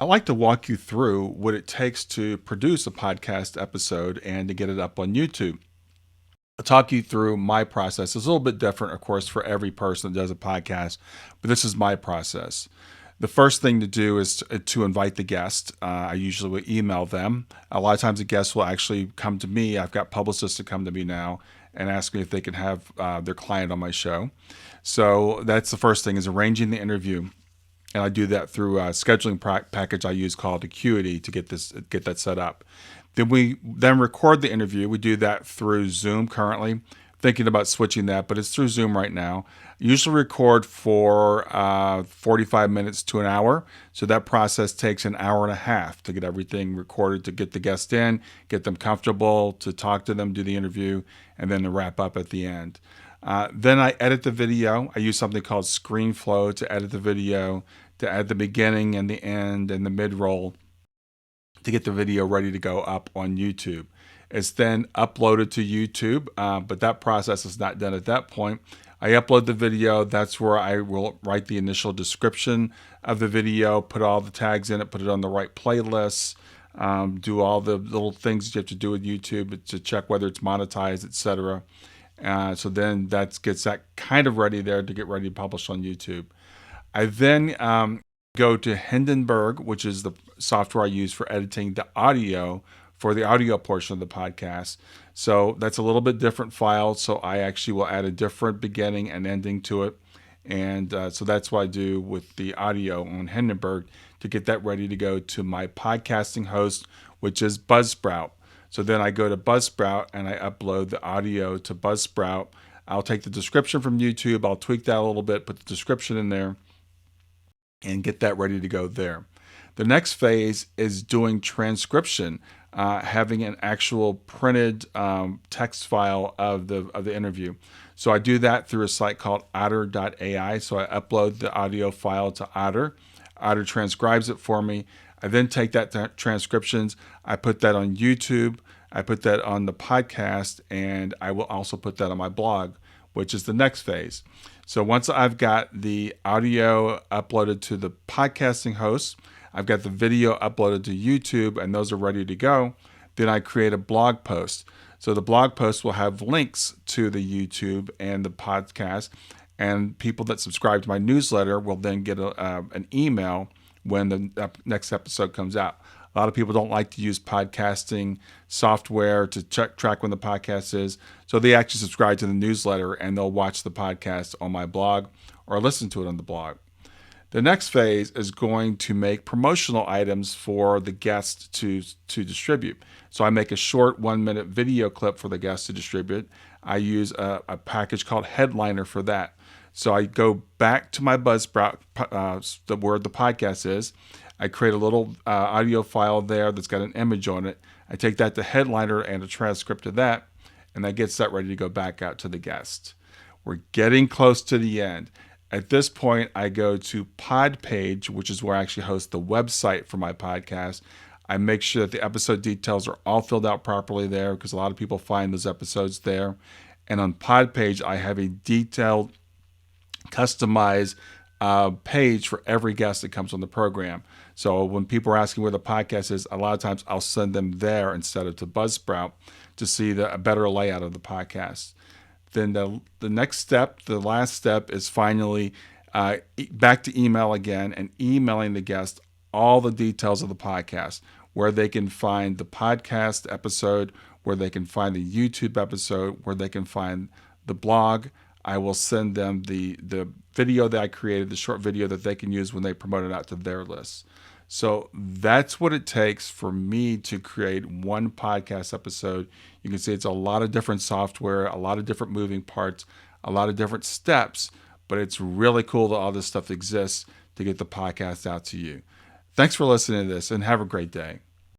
I like to walk you through what it takes to produce a podcast episode and to get it up on YouTube. I'll talk you through my process. It's a little bit different, of course, for every person that does a podcast, but this is my process. The first thing to do is to invite the guest. I usually will email them. A lot of times the guests will actually come to me. I've got publicists that come to me now and ask me if they can have their client on my show. So that's the first thing, is arranging the interview. And I do that through a scheduling package I use called Acuity to get that set up. Then we record the interview. We do that through Zoom currently. Thinking about switching that, but it's through Zoom right now. Usually record for 45 minutes to an hour. So that process takes an hour and a half to get everything recorded, to get the guest in, get them comfortable, to talk to them, do the interview, and then to wrap up at the end. Then I edit the video. I use something called ScreenFlow to edit the video, to add the beginning and the end and the mid-roll to get the video ready to go up on YouTube. It's then uploaded to YouTube, but that process is not done at that point. I upload the video. That's where I will write the initial description of the video, put all the tags in it, put it on the right playlists, do all the little things that you have to do with YouTube to check whether it's monetized, etc. So then that gets that kind of ready there to get ready to publish on YouTube. I then go to Hindenburg, which is the software I use for editing the audio for the audio portion of the podcast. So that's a little bit different file. So I actually will add a different beginning and ending to it. And so that's what I do with the audio on Hindenburg to get that ready to go to my podcasting host, which is Buzzsprout. So then I go to Buzzsprout and I upload the audio to Buzzsprout. I'll take the description from YouTube. I'll tweak that a little bit, put the description in there, and get that ready to go there. The next phase is doing transcription, having an actual printed text file of the interview. So I do that through a site called otter.ai. So I upload the audio file to Otter. Otter transcribes it for me. I then take that transcriptions, I put that on YouTube, I put that on the podcast, and I will also put that on my blog, which is the next phase. So once I've got the audio uploaded to the podcasting host, I've got the video uploaded to YouTube, and those are ready to go, then I create a blog post. So the blog post will have links to the YouTube and the podcast, and people that subscribe to my newsletter will then get an email when the next episode comes out. A lot of people don't like to use podcasting software to track when the podcast is. So they actually subscribe to the newsletter and they'll watch the podcast on my blog or listen to it on the blog. The next phase is going to make promotional items for the guest to distribute. So I make a short 1-minute video clip for the guest to distribute. I use a package called Headliner for that. So I go back to my Buzzsprout, where the podcast is. I create a little audio file there that's got an image on it. I take that to Headliner and a transcript of that, and that gets that ready to go back out to the guest. We're getting close to the end. At this point, I go to Podpage, which is where I actually host the website for my podcast. I make sure that the episode details are all filled out properly there because a lot of people find those episodes there. And on Podpage, I have a detailed, customized page for every guest that comes on the program. So when people are asking where the podcast is, a lot of times I'll send them there instead of to Buzzsprout to see a better layout of the podcast. Then the next step, the last step, is finally back to email again and emailing the guest all the details of the podcast, where they can find the podcast episode, where they can find the YouTube episode, where they can find the blog. I will send them the video that I created, the short video that they can use when they promote it out to their list. So that's what it takes for me to create one podcast episode. You can see it's a lot of different software, a lot of different moving parts, a lot of different steps, but it's really cool that all this stuff exists to get the podcast out to you. Thanks for listening to this and have a great day.